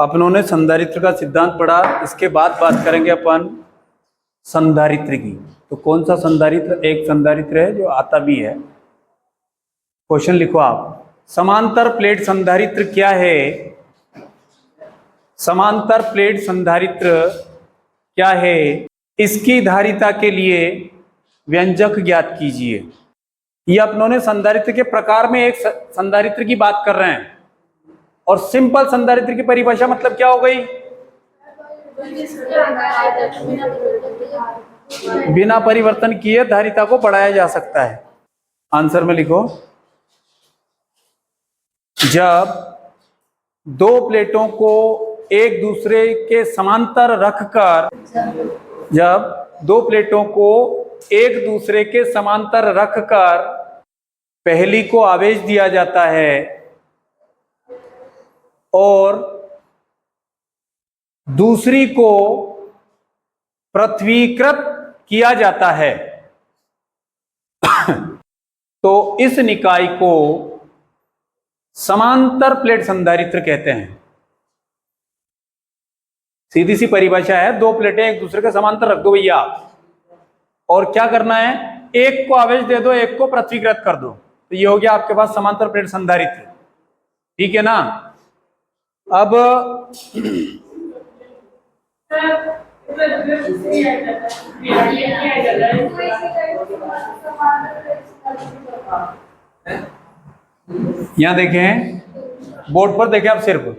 अपनों ने संधारित्र का सिद्धांत पढ़ा, इसके बाद बात करेंगे अपन संधारित्र की। तो कौन सा संधारित्र? एक संधारित्र है जो आता भी है। क्वेश्चन लिखो आप, समांतर प्लेट संधारित्र क्या है? समांतर प्लेट संधारित्र क्या है? इसकी धारिता के लिए व्यंजक ज्ञात कीजिए। ये अपनों ने संधारित्र के प्रकार में एक संधारित्र की बात कर रहे हैं, और सिंपल संधारित्र की परिभाषा मतलब क्या हो गई? बिना परिवर्तन किए धारिता को बढ़ाया जा सकता है। आंसर में लिखो, जब दो प्लेटों को एक दूसरे के समांतर रखकर, जब दो प्लेटों को एक दूसरे के समांतर रखकर पहली को आवेश दिया जाता है और दूसरी को पृथ्वीकृत किया जाता है तो इस निकाय को समांतर प्लेट संधारित्र कहते हैं। सीधी सी परिभाषा है, दो प्लेटें एक दूसरे के समांतर रख दो भैया, और क्या करना है? एक को आवेश दे दो, एक को पृथ्वीकृत कर दो, तो ये हो गया आपके पास समांतर प्लेट संधारित्र। ठीक है ना? अब यहां देखें, बोर्ड पर देखें आप, सिर्फ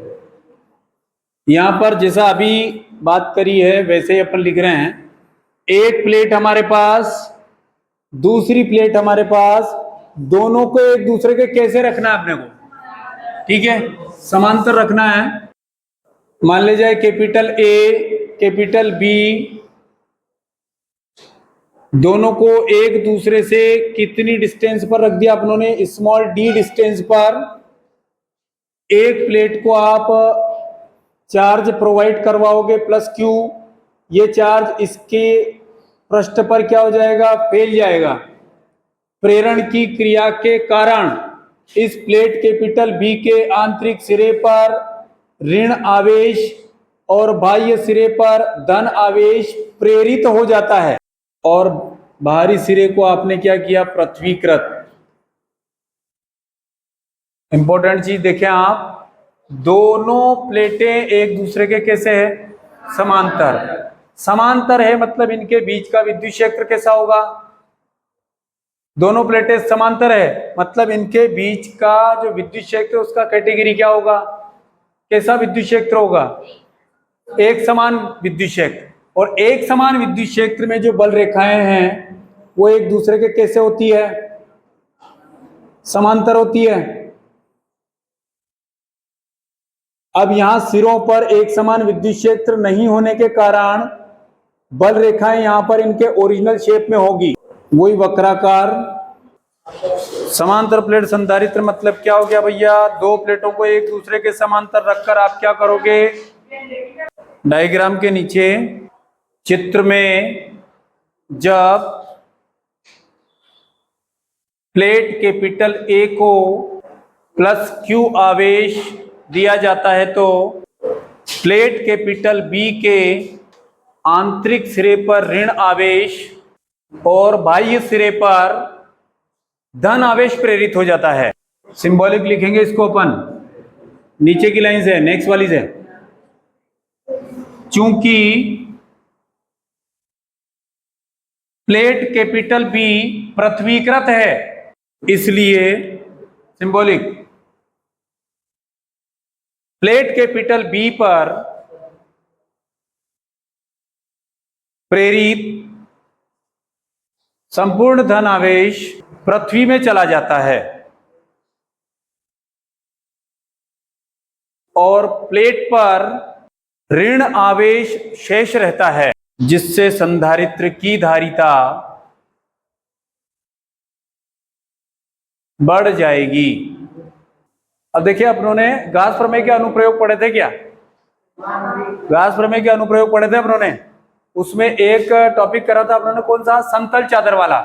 यहां पर जैसा अभी बात करी है वैसे ही अपन लिख रहे हैं। एक प्लेट हमारे पास, दूसरी प्लेट हमारे पास, दोनों को एक दूसरे के कैसे रखना है अपने को? ठीक है, समांतर रखना है। मान ले जाए कैपिटल ए, कैपिटल बी, दोनों को एक दूसरे से कितनी डिस्टेंस पर रख दिया अपनों ने? स्मॉल डी डिस्टेंस पर। एक प्लेट को आप चार्ज प्रोवाइड करवाओगे प्लस क्यू, ये चार्ज इसके पृष्ठ पर क्या हो जाएगा? फैल जाएगा। प्रेरण की क्रिया के कारण इस प्लेट कैपिटल बी के आंतरिक सिरे पर ऋण आवेश और बाह्य सिरे पर धन आवेश प्रेरित हो जाता है, और बाहरी सिरे को आपने क्या किया? पृथ्वीकृत। इंपॉर्टेंट चीज देखें आप, दोनों प्लेटें एक दूसरे के कैसे है? समांतर। समांतर है मतलब इनके बीच का विद्युत क्षेत्र कैसा होगा? दोनों प्लेटें समांतर है मतलब इनके बीच का जो विद्युत क्षेत्र उसका कैटेगरी क्या होगा? कैसा विद्युत क्षेत्र होगा? एक समान विद्युत क्षेत्र। और एक समान विद्युत क्षेत्र में जो बल रेखाएं हैं वो एक दूसरे के कैसे होती है? समांतर होती है। अब यहां सिरों पर एक समान विद्युत क्षेत्र नहीं होने के कारण बल रेखाएं यहां पर इनके ओरिजिनल शेप में होगी, वही वक्राकार। समांतर प्लेट संधारित्र मतलब क्या हो गया भैया? दो प्लेटों को एक दूसरे के समांतर रखकर आप क्या करोगे? डायग्राम के नीचे चित्र में जब प्लेट कैपिटल ए को प्लस क्यू आवेश दिया जाता है तो प्लेट कैपिटल बी के आंतरिक सिरे पर ऋण आवेश और बाह्य सिरे पर धन आवेश प्रेरित हो जाता है। सिंबॉलिक लिखेंगे इसको अपन, नीचे की लाइन से, नेक्स्ट वाली से। चूंकि प्लेट कैपिटल बी पृथ्वीकृत है इसलिए, सिंबॉलिक, प्लेट कैपिटल बी पर प्रेरित संपूर्ण धन आवेश पृथ्वी में चला जाता है और प्लेट पर ऋण आवेश शेष रहता है, जिससे संधारित्र की धारिता बढ़ जाएगी। अब देखिए, अपनों ने गाउस प्रमेय के अनुप्रयोग पढ़े थे क्या? गाउस प्रमेय के अनुप्रयोग पढ़े थे अपनों ने। उसमें एक टॉपिक करा था अपनों ने, कौन सा? समतल चादर वाला।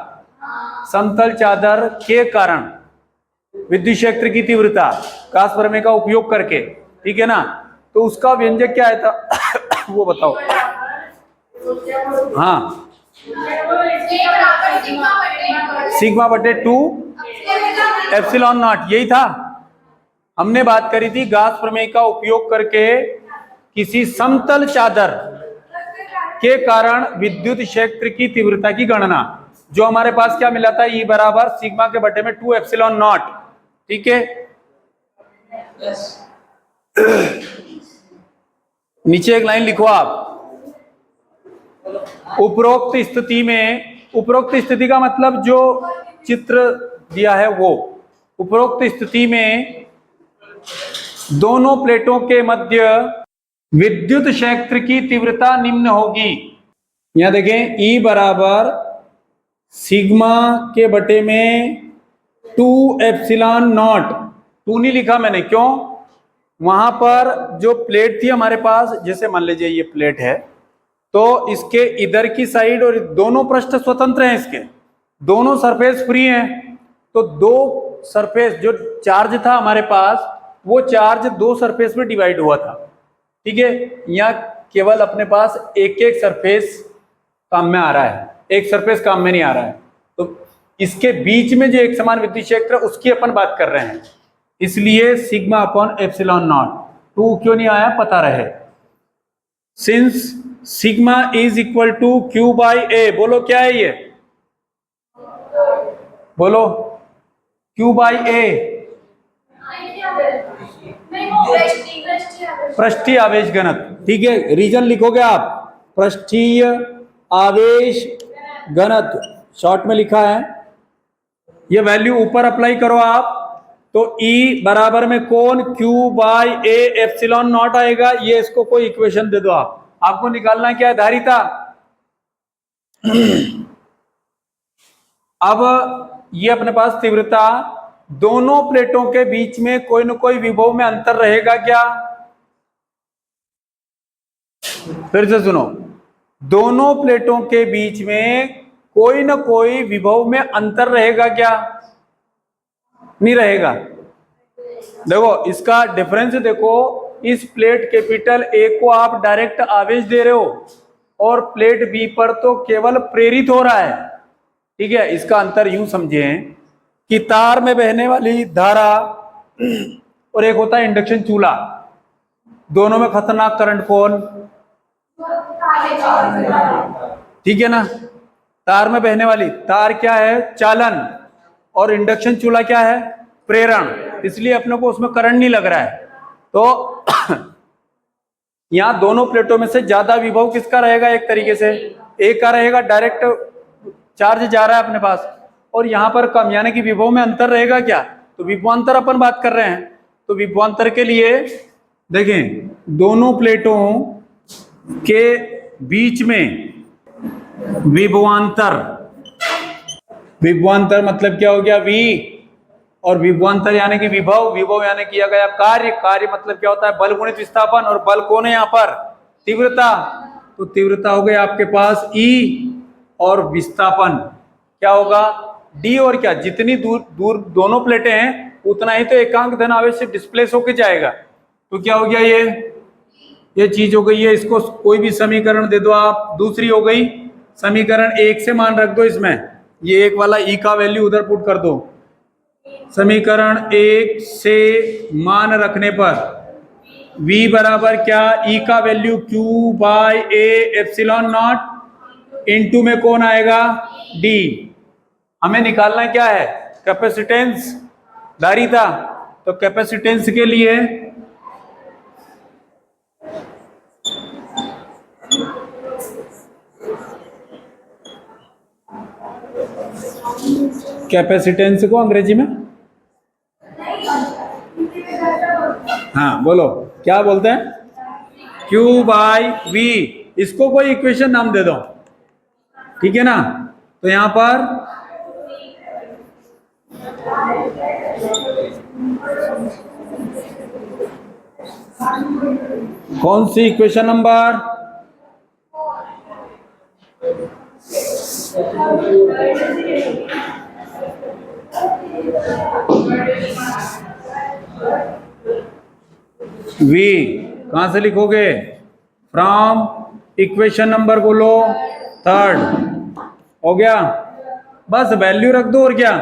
समतल चादर के कारण विद्युत क्षेत्र की तीव्रता गाउस प्रमेय का उपयोग करके, ठीक है ना? तो उसका व्यंजक क्या आया था वो बताओ। हाँ, सिग्मा बटे 2 एप्सिलॉन नॉट, यही था। हमने बात करी थी गाउस प्रमेय का उपयोग करके किसी समतल चादर के कारण विद्युत क्षेत्र की तीव्रता की गणना। जो हमारे पास क्या मिला था, E बराबर सिग्मा के बटे में 2 एप्सिलॉन नॉट। ठीक है, नीचे एक लाइन लिखो आप। उपरोक्त स्थिति में, उपरोक्त स्थिति का मतलब जो चित्र दिया है वो, उपरोक्त स्थिति में दोनों प्लेटों के मध्य विद्युत क्षेत्र की तीव्रता निम्न होगी। यहां देखें, E बराबर सिग्मा के बटे में 2 एप्सिलॉन नॉट। 2 नहीं लिखा मैंने, क्यों? वहां पर जो प्लेट थी हमारे पास, जैसे मान लीजिए ये प्लेट है, तो इसके इधर की साइड और दोनों पृष्ठ स्वतंत्र हैं, इसके दोनों सरफेस फ्री हैं। तो दो सरफेस, जो चार्ज था हमारे पास, वो चार्ज दो सरफेस में डिवाइड हुआ था। ठीक है, यहाँ केवल अपने पास एक एक सरफेस काम में आ रहा है, एक सरफेस काम में नहीं आ रहा है। तो इसके बीच में जो एक समान विद्युत क्षेत्र है उसकी अपन बात कर रहे हैं, इसलिए सिग्मा अपॉन एप्सिलॉन नॉट। 2 क्यों नहीं आया पता रहे। Since sigma is equal to Q by A, बोलो क्या है ये, बोलो क्यू बाई ए, पृष्ठीय आवेश घनत्व। ठीक है, रीजन लिखोगे आप, पृष्ठीय आवेश घनत्व शॉर्ट में लिखा है। ये वैल्यू ऊपर अप्लाई करो आप, तो E बराबर में कौन Q by A epsilon not आएगा। ये इसको कोई इक्वेशन दे दो आप, आपको निकालना क्या है, धारिता। अब ये अपने पास तीव्रता, दोनों प्लेटों के बीच में कोई न कोई विभव में अंतर रहेगा क्या। फिर से सुनो, दोनों प्लेटों के बीच में कोई न कोई विभव में अंतर रहेगा क्या, नहीं रहेगा। देखो इसका डिफरेंस देखो, इस प्लेट कैपिटल ए को आप डायरेक्ट आवेश दे रहे हो और प्लेट बी पर तो केवल प्रेरित हो रहा है। ठीक है, इसका अंतर यूं समझें कि तार में बहने वाली धारा और एक होता है इंडक्शन चूल्हा, दोनों में खतरनाक करंट कौन, ठीक है ना। तार में बहने वाली, तार क्या है, चालन, और इंडक्शन चूल्हा क्या है, प्रेरण, इसलिए अपने को उसमें करंट नहीं लग रहा है। तो यहां दोनों प्लेटों में से ज्यादा विभव किसका रहेगा, एक तरीके से एक का रहेगा, डायरेक्ट चार्ज जा रहा है अपने पास, और यहां पर कम, यानी कि विभव में अंतर रहेगा क्या, तो विभवांतर अपन बात कर रहे हैं। तो विभवांतर के लिए देखें, दोनों प्लेटों के बीच में विभवांतर, विभवांतर मतलब क्या हो गया, V, और विभवांतर यानी कि विभव, विभव यानी किया गया कार्य, कार्य मतलब क्या होता है, बल गुणित विस्थापन, और बल कौन है यहाँ पर, तीव्रता। तो तीव्रता हो गई आपके पास E, और विस्थापन क्या होगा, D, और क्या, जितनी दूर दूर दोनों प्लेटें हैं उतना ही तो एकांक धन आवेश से डिस्प्लेस होकर जाएगा। तो क्या हो गया, ये चीज हो गई है। इसको कोई भी समीकरण दे दो आप। दूसरी हो गई समीकरण 1 से मान रख दो इसमें, ये एक वाला E का वैल्यू उधर पुट कर दो। समीकरण 1 से मान रखने पर V बराबर क्या, E का value Q by A epsilon not, into में कौन आएगा, D। हमें निकालना क्या है, कैपेसिटेंस, धारिता। तो कैपेसिटेंस के लिए कैपेसिटेंस को अंग्रेजी में, हाँ बोलो क्या बोलते हैं, Q बाई V। इसको कोई इक्वेशन नाम दे दो, ठीक है ना। तो यहां पर कौन सी इक्वेशन नंबर, V कहां से लिखोगे? फ्रॉम इक्वेशन नंबर बोलो 3 हो गया, बस वैल्यू रख दो और क्या।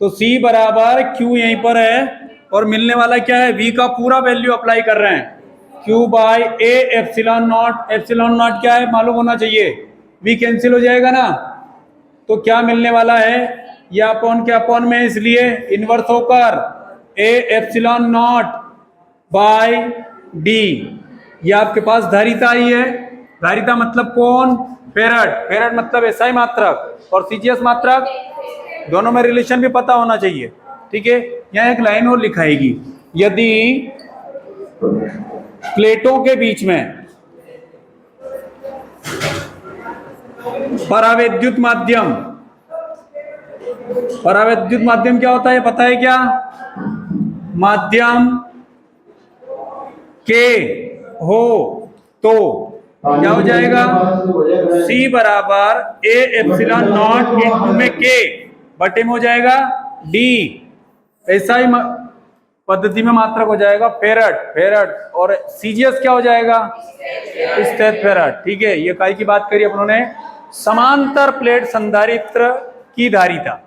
तो C बराबर Q यहीं पर है और मिलने वाला क्या है? V का पूरा वैल्यू अप्लाई कर रहे हैं, Q by A epsilon not. Epsilon not क्या है मालूम होना चाहिए, V कैंसिल हो जाएगा ना, तो क्या मिलने वाला है? ये अपॉन के अपॉन में, इसलिए इनवर्स होकर A epsilon not by D। ये आपके पास धारिता आई है, धारिता मतलब कौन? फेरड। फेरड मतलब एसआई मात्रक और सीजीएस मात्रक, दोनों में रिलेशन भी पता होना चाहिए, ठीक है। यहाँ एक लाइन और लिखाएगी, यदि प्लेटों के बीच में परावैद्युत माध्यम, परावैद्युत माध्यम क्या होता है पता है क्या? माध्यम के हो तो क्या हो जाएगा? C बराबर A एप्सिलॉन नॉट इंटू में K बटे में हो जाएगा D। ऐसा ही पद्धति में मात्रक हो जाएगा फेरड। फेरड और सीजीएस क्या हो जाएगा? स्टेथ फेरड, ठीक है। ये काय की बात करी अपनों ने? समांतर प्लेट संधारित्र की धारिता।